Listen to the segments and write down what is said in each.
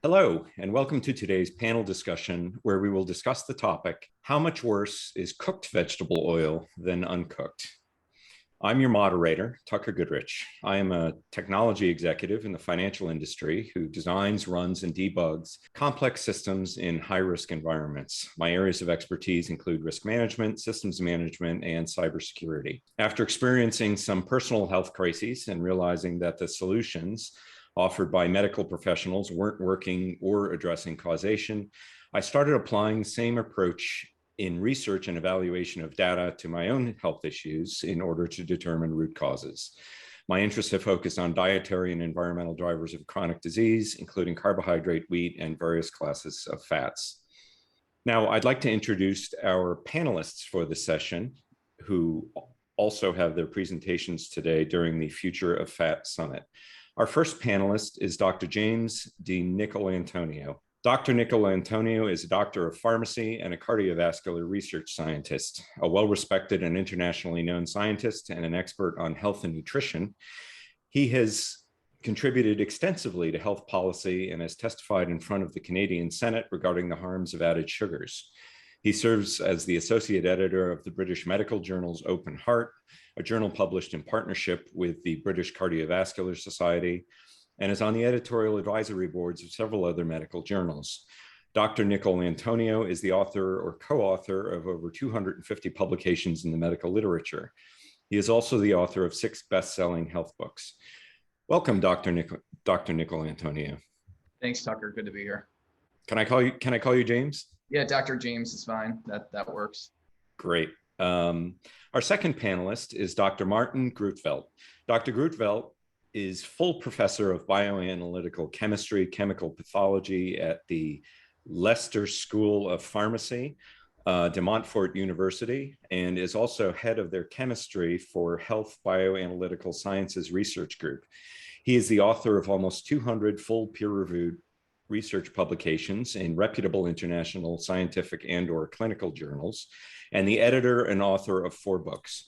Hello, and welcome to today's panel discussion, where we will discuss the topic, how much worse is cooked vegetable oil than uncooked? I'm your moderator, Tucker Goodrich. I am a technology executive in the financial industry who designs, runs, and debugs complex systems in high-risk environments. My areas of expertise include risk management, systems management, and cybersecurity. After experiencing some personal health crises and realizing that the solutions offered by medical professionals weren't working or addressing causation, I started applying the same approach in research and evaluation of data to my own health issues in order to determine root causes. My interests have focused on dietary and environmental drivers of chronic disease, including carbohydrate, wheat, and various classes of fats. Now, I'd like to introduce our panelists for the session, who also have their presentations today during the Future of Fat Summit. Our first panelist is Dr. James DiNicolantonio. Dr. Nicolantonio is a doctor of pharmacy and a cardiovascular research scientist, a well-respected and internationally known scientist and an expert on health and nutrition. He has contributed extensively to health policy and has testified in front of the Canadian Senate regarding the harms of added sugars. He serves as the associate editor of the British medical journal's Open Heart, a journal published in partnership with the British Cardiovascular Society, and is on the editorial advisory boards of several other medical journals. Dr. Nicolantonio is the author or co-author of over 250 publications in the medical literature. He is also the author of 6 best-selling health books. Welcome, Dr. Nicolantonio. Thanks, Tucker. Good to be here. Can I call you James? Yeah, Dr. James is fine. That works. Great. Our second panelist is Dr. Martin Grootveld. Dr. Grootveld is full professor of bioanalytical chemistry, chemical pathology at the Leicester School of Pharmacy, de Montfort University, and is also head of their chemistry for Health Bioanalytical Sciences Research Group. He is the author of almost 200 full peer-reviewed research publications in reputable international scientific and/or clinical journals, and the editor and author of 4 books.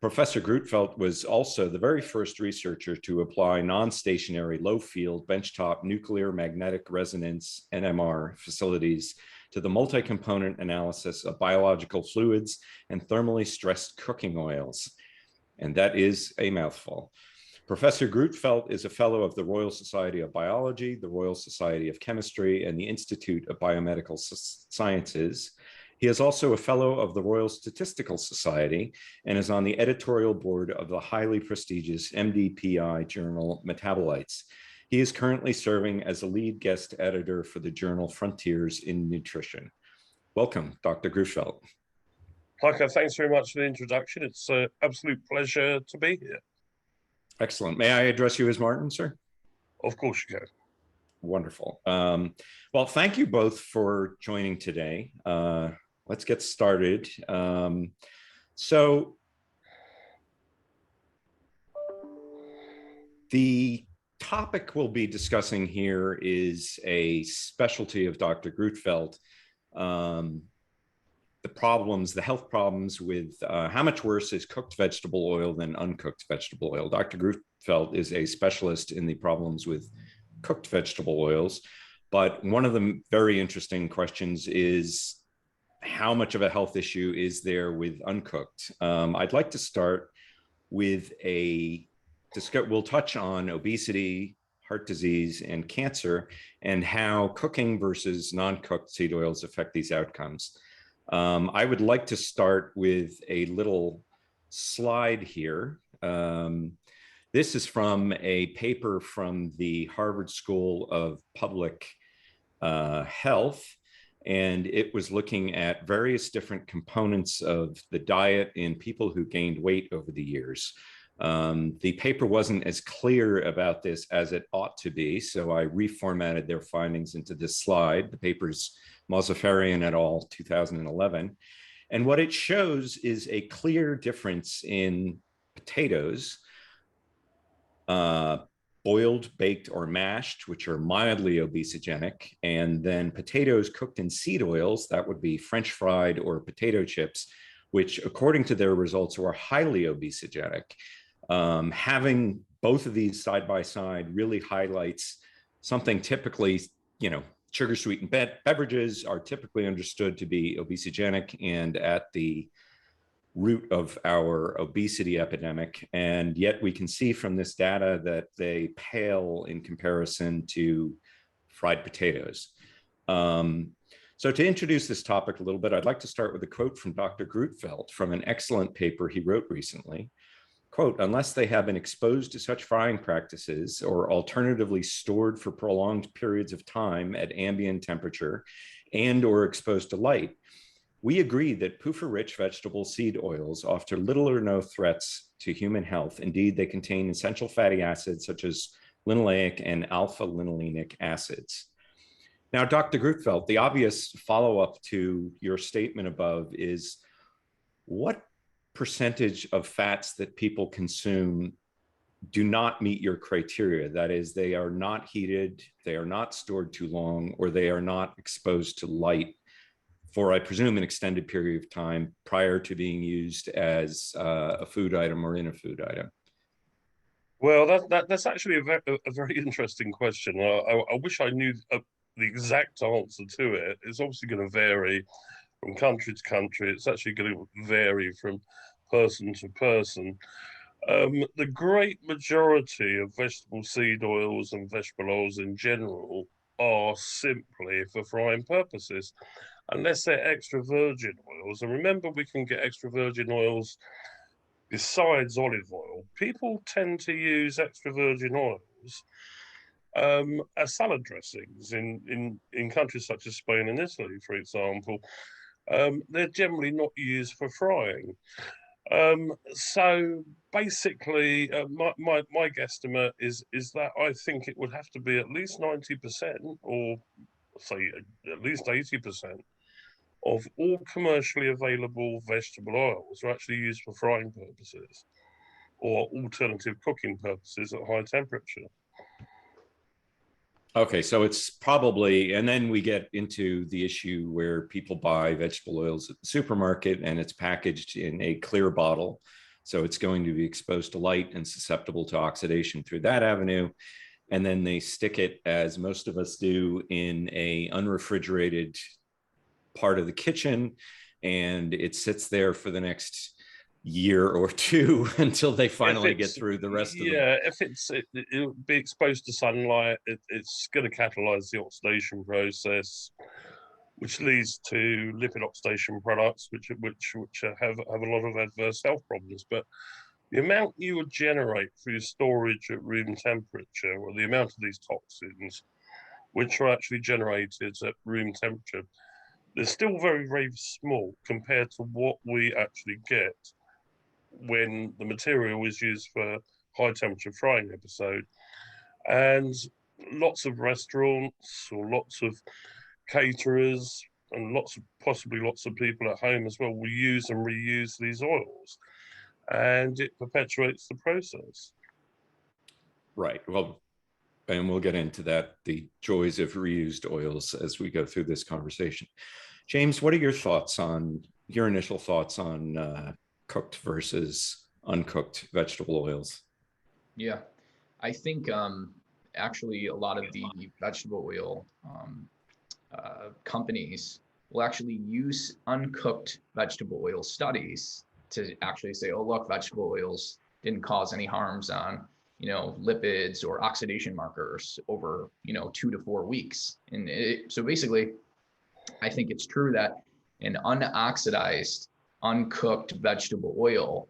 Professor Grootveld was also the very first researcher to apply non-stationary low-field benchtop nuclear magnetic resonance NMR facilities to the multi-component analysis of biological fluids and thermally stressed cooking oils. And that is a mouthful. Professor Grootveld is a fellow of the Royal Society of Biology, the Royal Society of Chemistry, and the Institute of Biomedical Sciences. He is also a fellow of the Royal Statistical Society and is on the editorial board of the highly prestigious MDPI journal Metabolites. He is currently serving as a lead guest editor for the journal Frontiers in Nutrition. Welcome, Dr. Grootveld. Tucker, thanks very much for the introduction. It's an absolute pleasure to be here. Excellent. May I address you as Martin, sir? Of course you can. Wonderful. Well, thank you both for joining today. Let's get started. So the topic we'll be discussing here is a specialty of Dr. Grootveld, the health problems with how much worse is cooked vegetable oil than uncooked vegetable oil. Dr. Grootveld is a specialist in the problems with cooked vegetable oils, but one of the very interesting questions is how much of a health issue is there with uncooked? I'd like to start with we'll touch on obesity, heart disease, and cancer, and how cooking versus non-cooked seed oils affect these outcomes. I would like to start with a little slide here. This is from a paper from the Harvard School of Public Health, and it was looking at various different components of the diet in people who gained weight over the years. The paper wasn't as clear about this as it ought to be, so I reformatted their findings into this slide. The paper's Mozaffarian et al., 2011. And what it shows is a clear difference in potatoes, boiled, baked, or mashed, which are mildly obesogenic, and then potatoes cooked in seed oils, that would be French fried or potato chips, which according to their results were highly obesogenic. Having both of these side by side really highlights something typically sugar sweetened beverages are typically understood to be obesogenic and at the root of our obesity epidemic. And yet we can see from this data that they pale in comparison to fried potatoes. So to introduce this topic a little bit, I'd like to start with a quote from Dr. Grootveld from an excellent paper he wrote recently. Quote, unless they have been exposed to such frying practices or alternatively stored for prolonged periods of time at ambient temperature and or exposed to light, we agree that PUFA-rich vegetable seed oils offer little or no threats to human health. Indeed, they contain essential fatty acids such as linoleic and alpha-linolenic acids. Now, Dr. Grootveld, the obvious follow-up to your statement above is what percentage of fats that people consume do not meet your criteria? That is, they are not heated, they are not stored too long, or they are not exposed to light for, I presume, an extended period of time prior to being used as a food item or in a food item? Well, that's actually a very interesting question. I wish I knew the exact answer to it. It's obviously going to vary from country to country. It's actually going to vary from person to person. The great majority of vegetable seed oils and vegetable oils in general are simply for frying purposes, unless they're extra virgin oils. And remember, we can get extra virgin oils besides olive oil. People tend to use extra virgin oils as salad dressings in countries such as Spain and Italy, for example. They're generally not used for frying. So basically, my guesstimate is that I think it would have to be at least 90%, or say at least 80%, of all commercially available vegetable oils are actually used for frying purposes or alternative cooking purposes at high temperature. Okay, so it's probably, and then we get into the issue where people buy vegetable oils at the supermarket and it's packaged in a clear bottle. So it's going to be exposed to light and susceptible to oxidation through that avenue. And then they stick it, as most of us do, in a unrefrigerated part of the kitchen, and it sits there for the next year or two until they finally get through the rest of the... Yeah, if it'll be exposed to sunlight, it's going to catalyze the oxidation process, which leads to lipid oxidation products, which have a lot of adverse health problems. But the amount you would generate through storage at room temperature, or the amount of these toxins, which are actually generated at room temperature, they're still very, very small compared to what we actually get when the material is used for high temperature frying episode. And lots of restaurants or lots of caterers and possibly lots of people at home as well will use and reuse these oils, and it perpetuates the process. Right. Well, and we'll get into that, the joys of reused oils, as we go through this conversation. James, what are your initial thoughts on cooked versus uncooked vegetable oils? Yeah, I think actually a lot of the vegetable oil companies will actually use uncooked vegetable oil studies to actually say, oh, look, vegetable oils didn't cause any harms on, lipids or oxidation markers over, 2 to 4 weeks. And so basically, I think it's true that an unoxidized, uncooked vegetable oil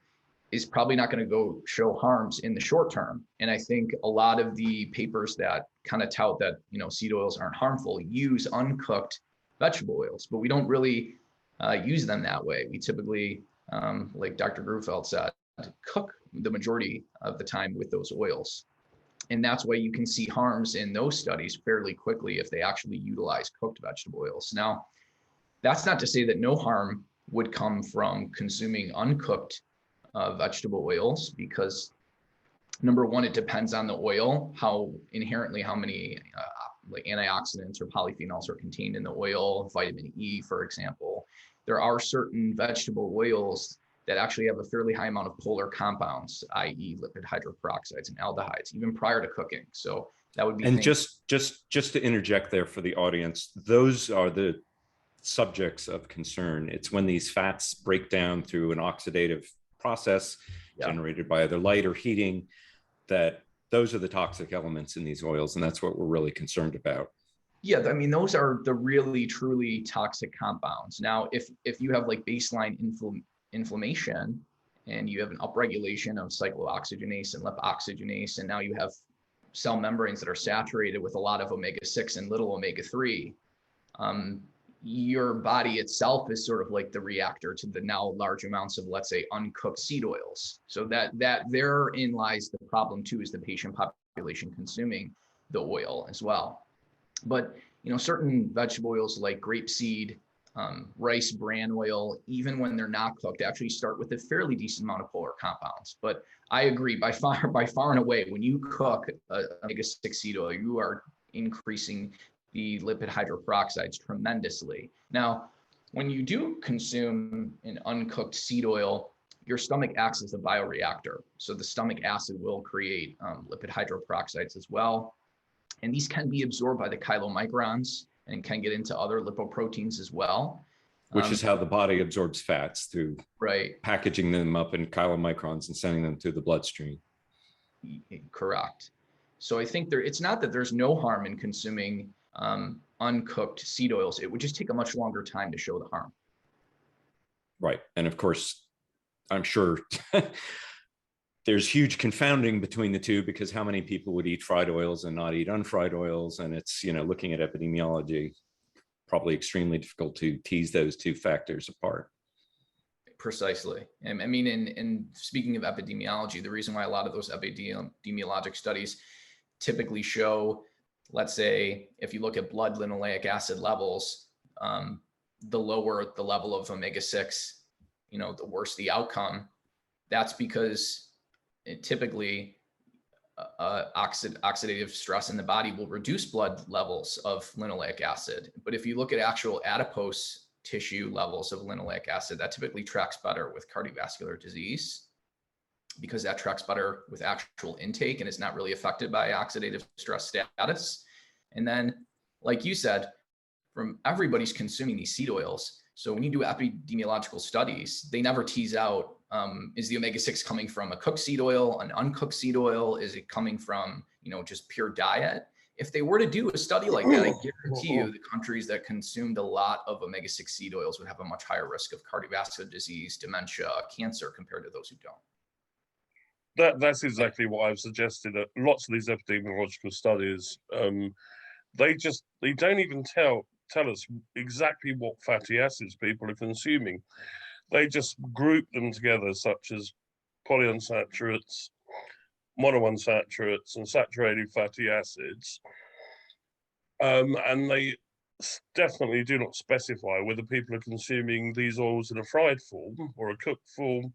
is probably not going to go show harms in the short term. And I think a lot of the papers that kind of tout that, seed oils aren't harmful use uncooked vegetable oils, but we don't really use them that way. We typically, like Dr. Grootveld said, cook the majority of the time with those oils. And that's why you can see harms in those studies fairly quickly if they actually utilize cooked vegetable oils. Now, that's not to say that no harm would come from consuming uncooked vegetable oils, because number one, it depends on the oil, how many like antioxidants or polyphenols are contained in the oil, vitamin E, for example. There are certain vegetable oils that actually have a fairly high amount of polar compounds, i.e. lipid hydroperoxides and aldehydes, even prior to cooking. So That would be And just to interject there for the audience, those are the subjects of concern. It's when these fats break down through an oxidative process generated by either light or heating, that those are the toxic elements in these oils, and that's what we're really concerned about. Yeah, I mean, those are the really truly toxic compounds. Now, if you have like baseline inflammation and you have an upregulation of cyclooxygenase and lipoxygenase, and now you have cell membranes that are saturated with a lot of omega-6 and little omega-3, your body itself is sort of like the reactor to the now large amounts of, let's say, uncooked seed oils. So that therein lies the problem too, is the patient population consuming the oil as well. But certain vegetable oils like grapeseed, rice bran oil, even when they're not cooked, actually start with a fairly decent amount of polar compounds. But I agree, by far and away, when you cook omega-6 seed oil, you are increasing the lipid hydroperoxides tremendously. Now, when you do consume an uncooked seed oil, your stomach acts as a bioreactor. So the stomach acid will create lipid hydroperoxides as well. And these can be absorbed by the chylomicrons and can get into other lipoproteins as well. Which is how the body absorbs fats, through packaging them up in chylomicrons and sending them through the bloodstream. Correct. So I think it's not that there's no harm in consuming uncooked seed oils. It would just take a much longer time to show the harm. Right. And of course, I'm sure there's huge confounding between the two, because how many people would eat fried oils and not eat unfried oils? And it's, looking at epidemiology, probably extremely difficult to tease those two factors apart. Precisely. And I mean, in speaking of epidemiology, the reason why a lot of those epidemiologic studies typically show, let's say, if you look at blood linoleic acid levels, the lower the level of omega-6, the worse the outcome. That's because typically oxidative stress in the body will reduce blood levels of linoleic acid. But if you look at actual adipose tissue levels of linoleic acid, that typically tracks better with cardiovascular disease, because that tracks better with actual intake and is not really affected by oxidative stress status. And then, like you said, from everybody's consuming these seed oils. So when you do epidemiological studies, they never tease out, is the omega-6 coming from a cooked seed oil, an uncooked seed oil? Is it coming from, just pure diet? If they were to do a study like that, I guarantee you the countries that consumed a lot of omega-6 seed oils would have a much higher risk of cardiovascular disease, dementia, cancer, compared to those who don't. That's exactly what I've suggested. That lots of these epidemiological studies, they don't even tell us exactly what fatty acids people are consuming. They just group them together, such as polyunsaturates, monounsaturates, and saturated fatty acids. And they definitely do not specify whether people are consuming these oils in a fried form or a cooked form,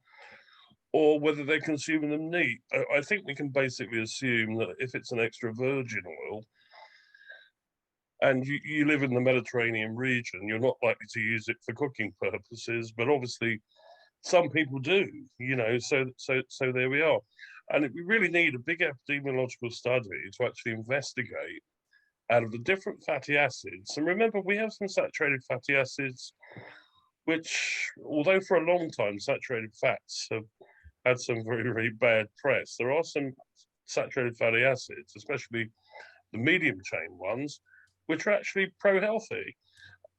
or whether they're consuming them neat. I think we can basically assume that if it's an extra virgin oil, and you live in the Mediterranean region, you're not likely to use it for cooking purposes, but obviously some people do, so there we are. And we really need a big epidemiological study to actually investigate, out of the different fatty acids. And remember, we have some saturated fatty acids, which, although for a long time saturated fats have had some very, very bad press, there are some saturated fatty acids, especially the medium chain ones, which are actually pro-healthy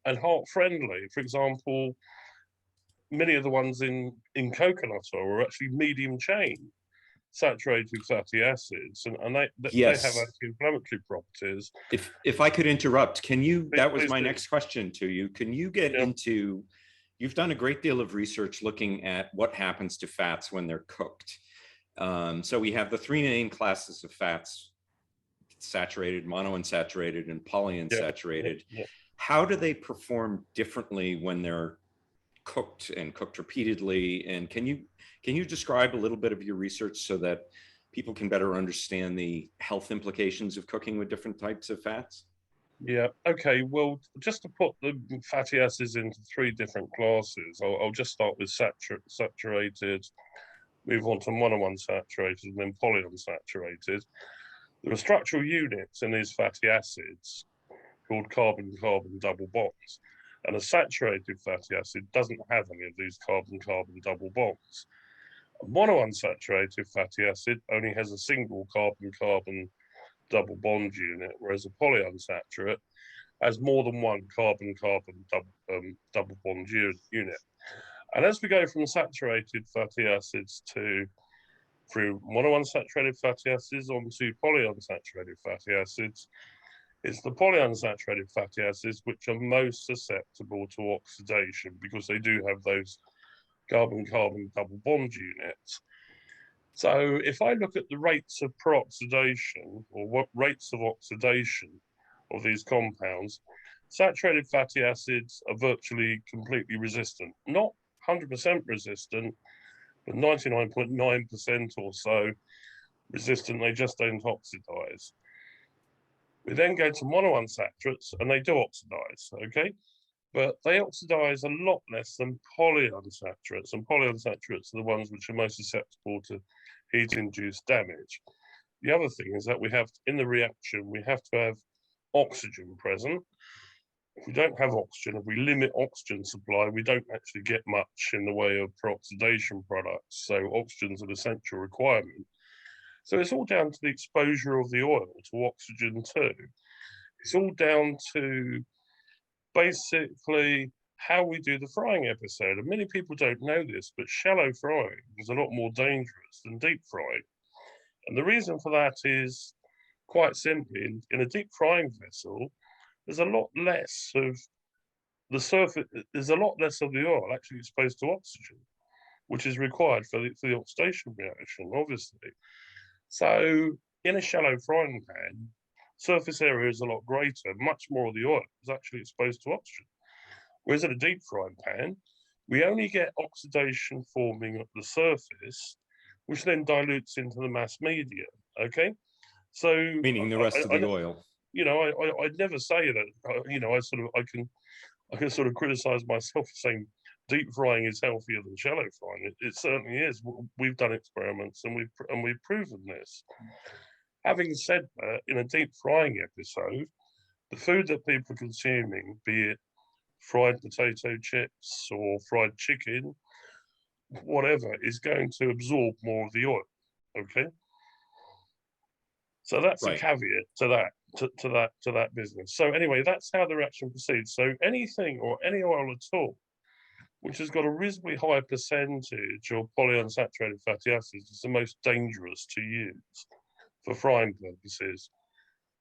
and heart-friendly. For example, many of the ones in coconut oil are actually medium chain saturated fatty acids, and they have anti-inflammatory properties. If I could interrupt, that was my next question to you. Can you get into, you've done a great deal of research looking at what happens to fats when they're cooked. So we have the three main classes of fats: saturated, monounsaturated, and polyunsaturated. How do they perform differently when they're cooked and cooked repeatedly? And can you describe a little bit of your research so that people can better understand the health implications of cooking with different types of fats? Yeah, okay, well, just to put the fatty acids into three different classes, I'll just start with saturated, move on to monounsaturated, and then polyunsaturated. There are structural units in these fatty acids called carbon-carbon double bonds. And a saturated fatty acid doesn't have any of these carbon-carbon double bonds. A monounsaturated fatty acid only has a single carbon-carbon double bond unit, whereas a polyunsaturated has more than one carbon-carbon double bond unit. And as we go from saturated fatty acids through monounsaturated fatty acids onto polyunsaturated fatty acids, it's the polyunsaturated fatty acids which are most susceptible to oxidation because they do have those carbon-carbon double bond units. So if I look at the rates of peroxidation, or what rates of oxidation of these compounds, saturated fatty acids are virtually completely resistant. Not 100% resistant, but 99.9% or so resistant, they just don't oxidize. We then go to monounsaturates, and they do oxidize, okay? But they oxidize a lot less than polyunsaturates, and polyunsaturates are the ones which are most susceptible to heat-induced damage. The other thing is that we have, in the reaction, we have to have oxygen present. If we don't have oxygen, if we limit oxygen supply, we don't actually get much in the way of peroxidation products. So oxygen's an essential requirement. So it's all down to the exposure of the oil to oxygen too. It's all down to basically how we do the frying episode. And many people don't know this, but shallow frying is a lot more dangerous than deep frying. And the reason for that is quite simply, in a deep frying vessel, there's a lot less of the surface, there's a lot less of the oil actually exposed to oxygen, which is required for the oxidation reaction, obviously. So in a shallow frying pan, surface area is a lot greater, much more of the oil is actually exposed to oxygen. Whereas in a deep frying pan, we only get oxidation forming at the surface, which then dilutes into the mass media, okay? So Meaning the rest of the oil. You know, I'd never say that, you know, I can sort of criticize myself for saying deep frying is healthier than shallow frying. It certainly is. We've done experiments and we've proven this. Having said that, in a deep frying episode, the food that people are consuming, be it fried potato chips or fried chicken, whatever, is going to absorb more of the oil. Okay. So that's right. a caveat to that business. So anyway, that's how the reaction proceeds. So anything or any oil at all which has got a reasonably high percentage of polyunsaturated fatty acids is the most dangerous to use for frying purposes.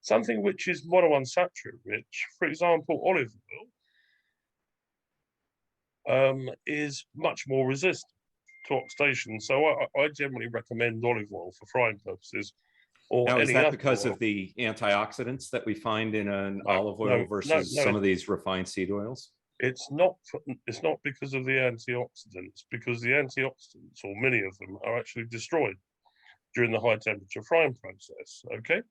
Something which is monounsaturated rich, for example, olive oil, is much more resistant to oxidation. So I generally recommend olive oil for frying purposes. Or now, is that because oil. of the antioxidants that we find in an olive oil versus some of these refined seed oils? It's not because of the antioxidants, because the antioxidants, or many of them, are actually destroyed during the high temperature frying process, okay?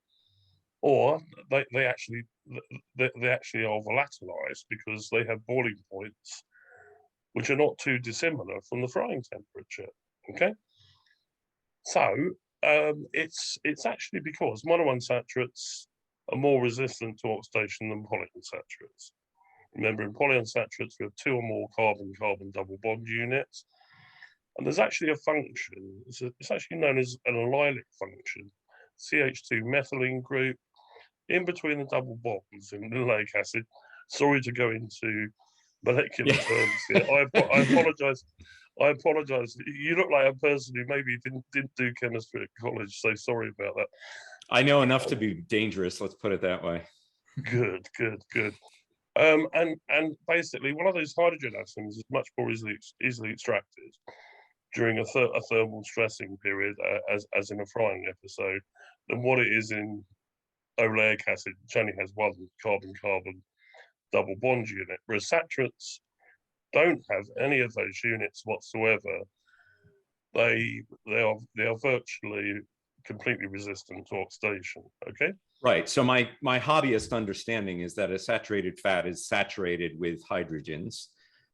Or they actually are volatilized because they have boiling points which are not too dissimilar from the frying temperature, okay? So it's actually because monounsaturates are more resistant to oxidation than polyunsaturates. Remember, in polyunsaturates, we have 2 or more carbon-carbon double bond units. And there's actually a function, it's actually known as an allylic function, CH2 methylene group, in between the double bonds in linoleic acid. Sorry to go into molecular terms here. I apologize. You look like a person who maybe didn't do chemistry at college, so sorry about that. I know enough to be dangerous, let's put it that way. Good. And basically, one of those hydrogen atoms is much more easily extracted during a thermal stressing period, as in a frying episode, than what it is in oleic acid, which only has 1 carbon-carbon double bond unit, whereas saturates don't have any of those units whatsoever. They are virtually completely resistant to oxidation. Okay. Right. So my hobbyist understanding is that a saturated fat is saturated with hydrogens.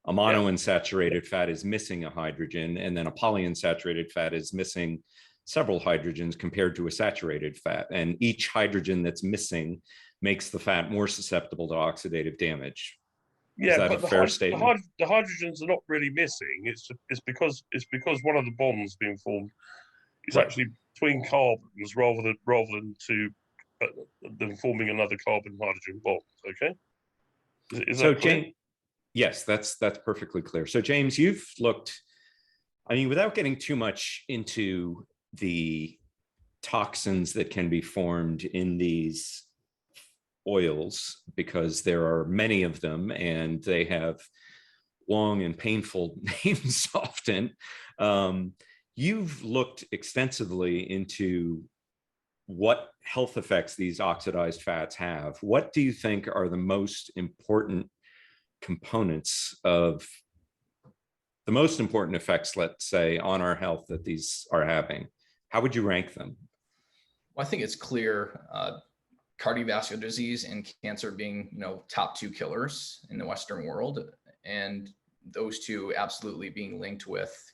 A monounsaturated fat is missing a hydrogen, and then a polyunsaturated fat is missing several hydrogens compared to a saturated fat. And each hydrogen that's missing makes the fat more susceptible to oxidative damage. Is Yeah, that a but fair statement? the hydrogens are not really missing. It's because one of the bonds being formed is Right. actually between carbons than forming another carbon hydrogen bond. Okay, is So that clear? James, yes, that's perfectly clear. So James, you've looked, I mean, without getting too much into the toxins that can be formed in these oils, because there are many of them and they have long and painful names often. You've looked extensively into what health effects these oxidized fats have. What do you think are the most important components of the most important effects, let's say, on our health that these are having? How would you rank them? Well, I think it's clear cardiovascular disease and cancer being, top two killers in the Western world, and those two absolutely being linked with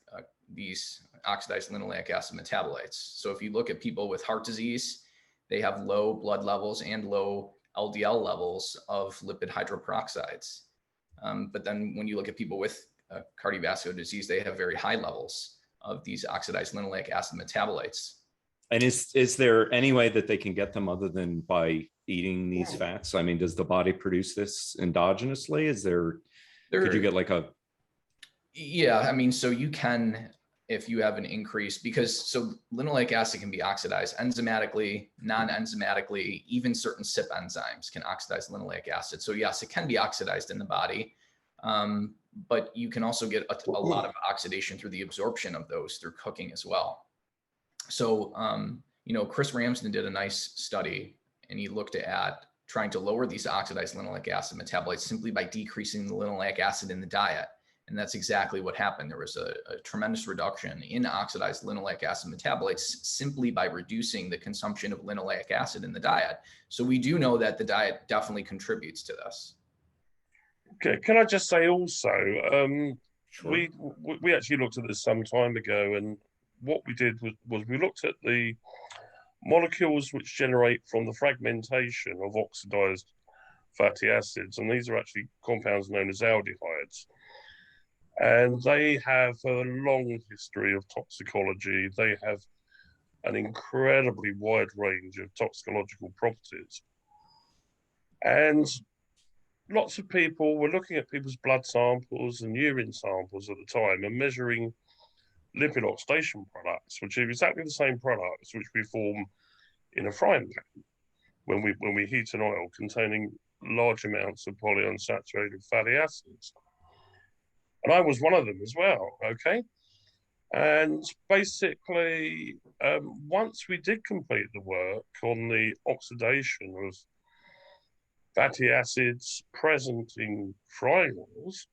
these oxidized linoleic acid metabolites. So if you look at people with heart disease, they have low blood levels and low LDL levels of lipid hydroperoxides. But then when you look at people with cardiovascular disease, they have very high levels of these oxidized linoleic acid metabolites. And is there any way that they can get them other than by eating these fats? I mean, does the body produce this endogenously? Could you get like a... Yeah, I mean, so you can, if you have an increase, so linoleic acid can be oxidized enzymatically, non-enzymatically, even certain CYP enzymes can oxidize linoleic acid. So yes, it can be oxidized in the body, but you can also get a lot of oxidation through the absorption of those through cooking as well. So, Chris Ramsden did a nice study, and he looked at trying to lower these oxidized linoleic acid metabolites simply by decreasing the linoleic acid in the diet. And that's exactly what happened. There was a tremendous reduction in oxidized linoleic acid metabolites simply by reducing the consumption of linoleic acid in the diet. So we do know that the diet definitely contributes to this. Okay, can I just say also, Sure. we actually looked at this some time ago, and what we did was we looked at the molecules which generate from the fragmentation of oxidized fatty acids, and these are actually compounds known as aldehydes. And they have a long history of toxicology. They have an incredibly wide range of toxicological properties. And lots of people were looking at people's blood samples and urine samples at the time and measuring lipid oxidation products, which are exactly the same products which we form in a frying pan when we heat an oil containing large amounts of polyunsaturated fatty acids. And I was one of them as well, okay? And basically, once we did complete the work on the oxidation of fatty acids present in frying oils,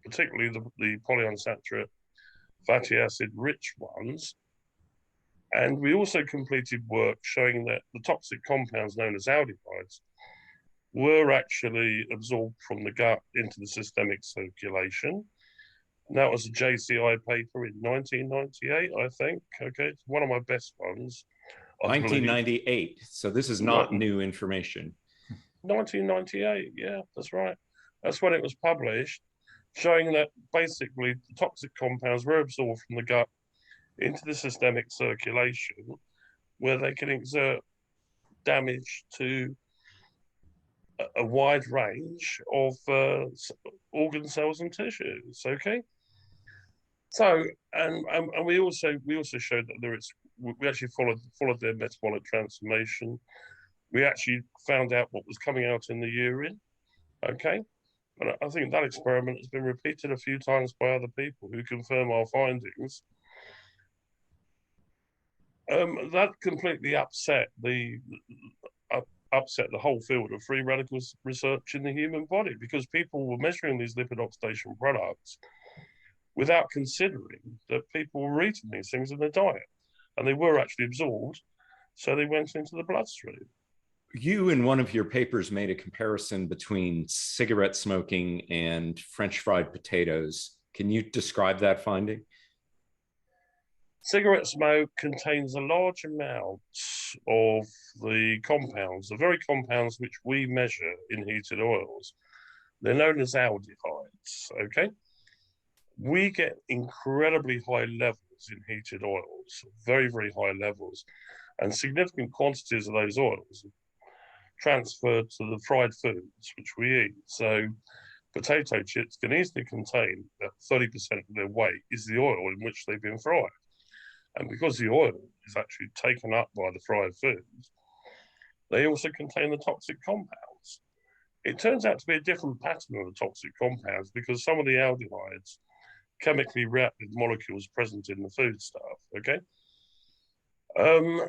particularly the polyunsaturated fatty acid rich ones, and we also completed work showing that the toxic compounds known as aldehydes were actually absorbed from the gut into the systemic circulation. And that was a JCI paper in 1998, I think. Okay, it's one of my best ones. 1998. So this is not new information. 1998, yeah, that's right. That's when it was published, showing that basically the toxic compounds were absorbed from the gut into the systemic circulation, where they can exert damage to a wide range of organ cells and tissues. Okay, so and we also showed that we actually followed their metabolic transformation. We actually found out what was coming out in the urine. Okay, and I think that experiment has been repeated a few times by other people who confirm our findings. That completely upset the whole field of free radicals research in the human body, because people were measuring these lipid oxidation products without considering that people were eating these things in their diet, and they were actually absorbed, so they went into the bloodstream. You, in one of your papers, made a comparison between cigarette smoking and French fried potatoes. Can you describe that finding? Cigarette smoke contains a large amount of the compounds, the very compounds which we measure in heated oils. They're known as aldehydes, okay? We get incredibly high levels in heated oils, very, very high levels, and significant quantities of those oils transferred to the fried foods which we eat. So potato chips can easily contain that 30% of their weight is the oil in which they've been fried. And because the oil is actually taken up by the fried foods, they also contain the toxic compounds. It turns out to be a different pattern of the toxic compounds because some of the aldehydes chemically react with molecules present in the food stuff, okay?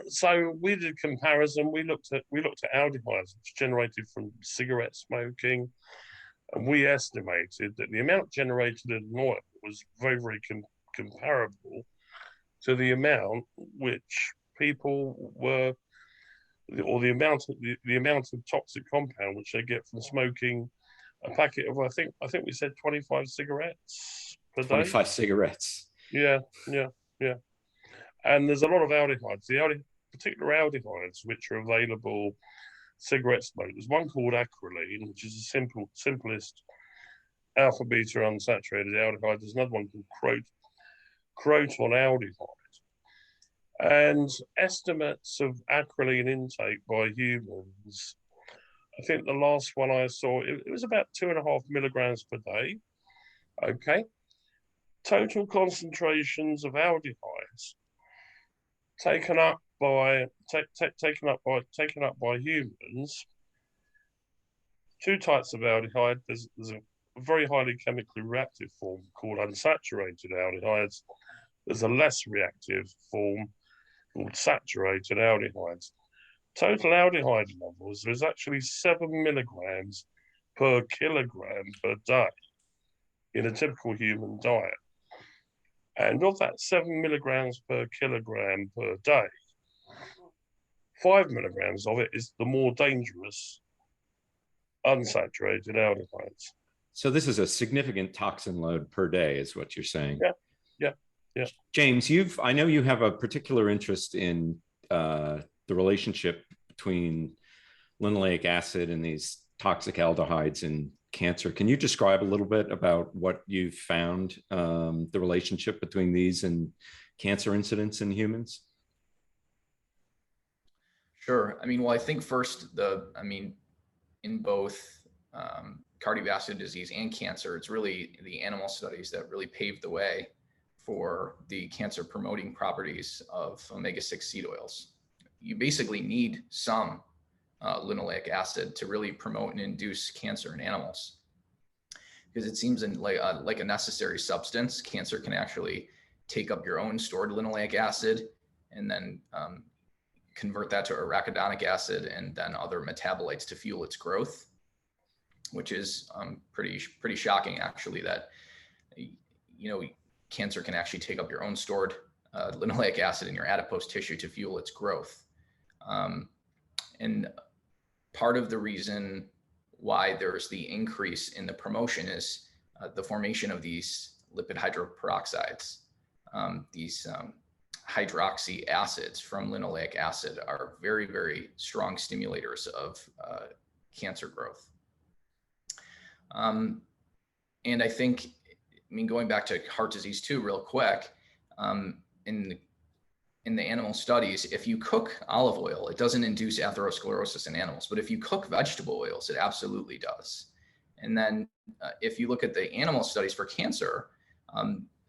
So we did comparison. We looked at aldehydes which generated from cigarette smoking, and we estimated that the amount generated in oil was very, very comparable to the amount which people were, or the amount of toxic compound which they get from smoking a packet of, I think we said 25 cigarettes per day. 25 cigarettes. Yeah. And there's a lot of aldehydes. Particular aldehydes which are available cigarette smoke. There's one called acrolein, which is the simplest alpha beta unsaturated aldehyde. There's another one called crotonaldehyde. And estimates of acrolein intake by humans, I think the last one I saw, it was about 2.5 milligrams per day. Okay. Total concentrations of aldehydes taken up by humans. Two types of aldehyde. There's a very highly chemically reactive form called unsaturated aldehydes. There's a less reactive form called saturated aldehydes. Total aldehyde levels, there's actually 7 milligrams per kilogram per day in a typical human diet. And of that 7 milligrams per kilogram per day, 5 milligrams of it is the more dangerous unsaturated aldehydes. So this is a significant toxin load per day, is what you're saying. Yeah. James, I know you have a particular interest in the relationship between linoleic acid and these toxic aldehydes in cancer. Can you describe a little bit about what you've found, the relationship between these and cancer incidence in humans? Sure. I mean, well, I think first, in both cardiovascular disease and cancer, it's really the animal studies that really paved the way for the cancer promoting properties of omega-6 seed oils. You basically need some linoleic acid to really promote and induce cancer in animals, because it seems like a necessary substance. Cancer can actually take up your own stored linoleic acid and then convert that to arachidonic acid and then other metabolites to fuel its growth, which is pretty shocking, actually, that cancer can actually take up your own stored linoleic acid in your adipose tissue to fuel its growth. And part of the reason why there's the increase in the promotion is the formation of these lipid hydroperoxides. These hydroxy acids from linoleic acid are very, very strong stimulators of cancer growth. And I think, going back to heart disease too, real quick, in the animal studies, if you cook olive oil, it doesn't induce atherosclerosis in animals, but if you cook vegetable oils, it absolutely does. And then if you look at the animal studies for cancer,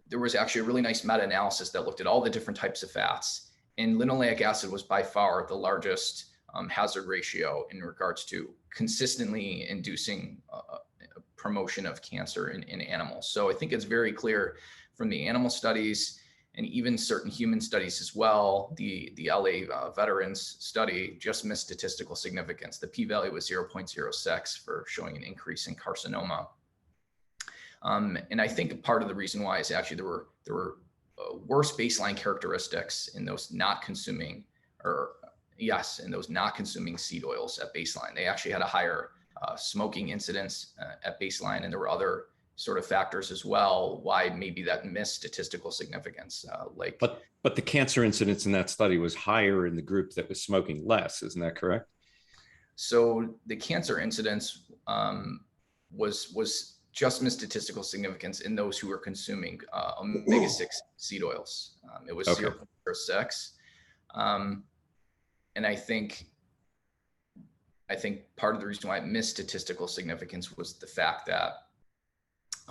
there was actually a really nice meta-analysis that looked at all the different types of fats, and linoleic acid was by far the largest hazard ratio in regards to consistently inducing promotion of cancer in animals. So I think it's very clear from the animal studies and even certain human studies as well. The LA veterans study just missed statistical significance. The p-value was 0.06 for showing an increase in carcinoma. And I think part of the reason why is actually there were worse baseline characteristics in those not consuming seed oils at baseline. They actually had a higher smoking incidence at baseline, and there were other sort of factors as well, why maybe that missed statistical significance. But the cancer incidence in that study was higher in the group that was smoking less, isn't that correct? So the cancer incidence was just missed statistical significance in those who were consuming omega-6 seed oils. It was Okay. 0.06. And I think part of the reason why it missed statistical significance was the fact that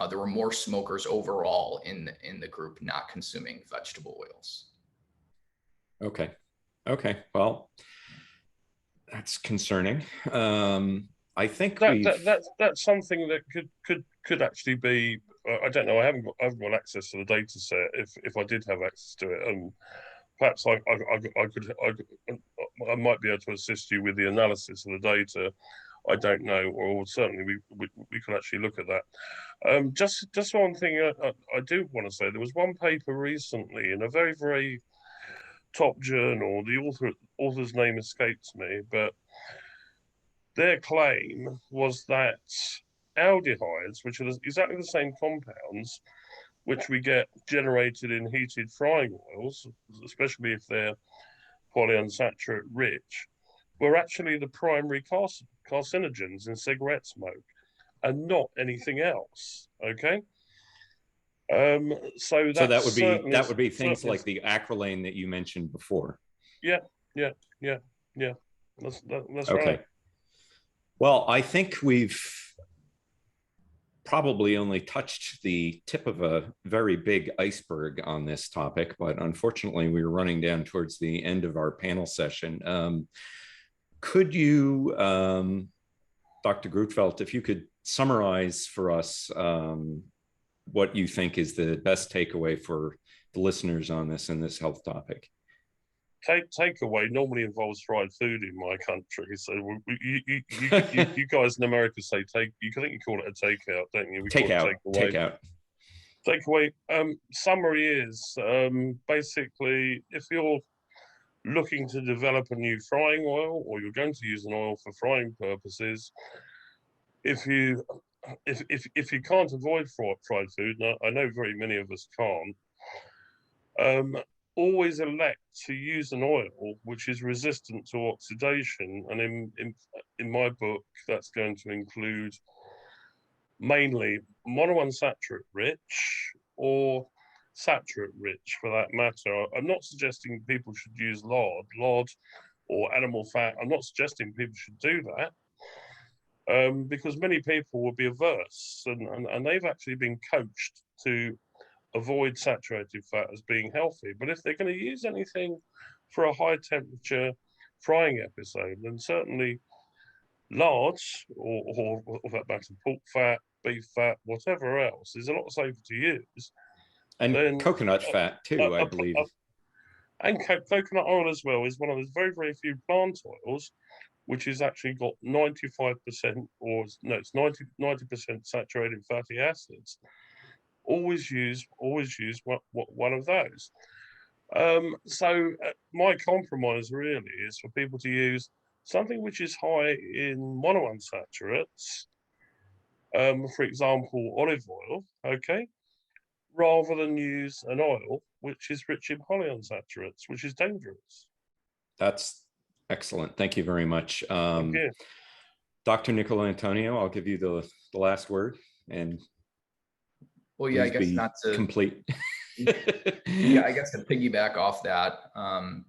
there were more smokers overall in the group not consuming vegetable oils. Okay. Well, that's concerning. I think that's something that could actually be. I don't know. I haven't got access to the data set. If I did have access to it, and perhaps I might be able to assist you with the analysis of the data. I don't know, or certainly we can actually look at that. Just one thing I do want to say. There was one paper recently in a very, very top journal. The author's name escapes me, but their claim was that aldehydes, which are exactly the same compounds, which we get generated in heated frying oils, especially if they're polyunsaturated rich, were actually the primary carcinogens in cigarette smoke and not anything else. Okay. So that would be things like the acrylane that you mentioned before. Yeah. That's okay. Right. Well, I think we've probably only touched the tip of a very big iceberg on this topic, but unfortunately we're running down towards the end of our panel session. Could you, Dr. Grootveld, if you could summarize for us what you think is the best takeaway for the listeners on this and this health topic? Takeaway normally involves fried food in my country, so you guys in America say take. You think you call it a takeout, don't you? We takeout. Takeaway. Summary is basically if you're looking to develop a new frying oil, or you're going to use an oil for frying purposes, if you can't avoid fried food, and I know very many of us can't. Always elect to use an oil which is resistant to oxidation, and in my book that's going to include mainly monounsaturated rich or saturate rich for that matter. I'm not suggesting people should use lard or animal fat. I'm not suggesting people should do that because many people will be averse, and they've actually been coached to avoid saturated fat as being healthy. But if they're going to use anything for a high temperature frying episode, then certainly lard or that matter, pork fat, beef fat, whatever else is a lot safer to use. And coconut fat too, I believe. And coconut oil as well is one of those very, very few plant oils which has actually got 95% it's 90% saturated fatty acids. Always use one of those. So my compromise really is for people to use something which is high in monounsaturates, for example, olive oil, okay, rather than use an oil which is rich in polyunsaturates, which is dangerous. That's excellent. Thank you very much. Thank you. Dr. DiNicolantonio, I'll give you the last word. And well, yeah, I guess not to complete. Yeah, I guess to piggyback off that,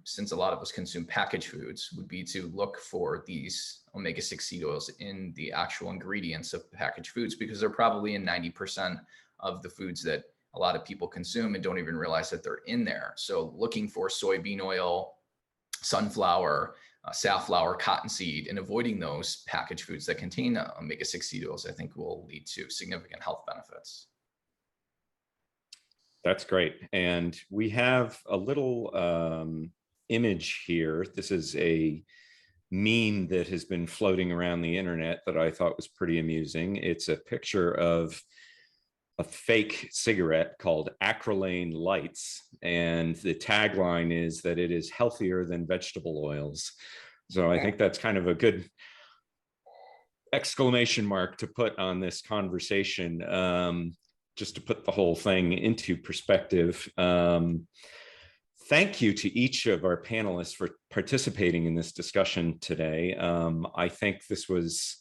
since a lot of us consume packaged foods, would be to look for these omega-6 seed oils in the actual ingredients of packaged foods, because they're probably in 90% of the foods that a lot of people consume and don't even realize that they're in there. So looking for soybean oil, sunflower, safflower, cottonseed, and avoiding those packaged foods that contain omega-6 seed oils, I think will lead to significant health benefits. That's great. And we have a little image here. This is a meme that has been floating around the internet that I thought was pretty amusing. It's a picture of a fake cigarette called Acrylane Lights. And the tagline is that it is healthier than vegetable oils. So I think that's kind of a good exclamation mark to put on this conversation, just to put the whole thing into perspective. Thank you to each of our panelists for participating in this discussion today. I think this was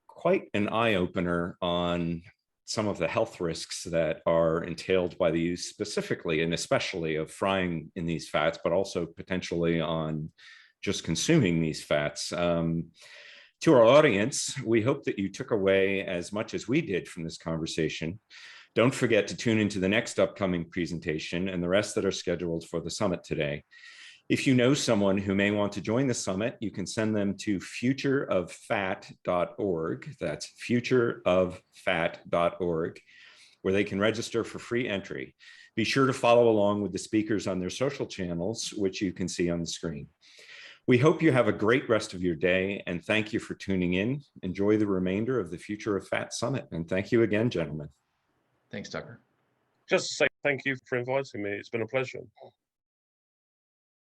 quite an eye-opener on some of the health risks that are entailed by the use specifically and especially of frying in these fats, but also potentially on just consuming these fats. To our audience, we hope that you took away as much as we did from this conversation. Don't forget to tune into the next upcoming presentation and the rest that are scheduled for the summit today. If you know someone who may want to join the summit, you can send them to futureoffat.org. That's futureoffat.org, where they can register for free entry. Be sure to follow along with the speakers on their social channels, which you can see on the screen. We hope you have a great rest of your day, and thank you for tuning in. Enjoy the remainder of the Future of Fat Summit, and thank you again, gentlemen. Thanks, Tucker. Just to say thank you for inviting me. It's been a pleasure.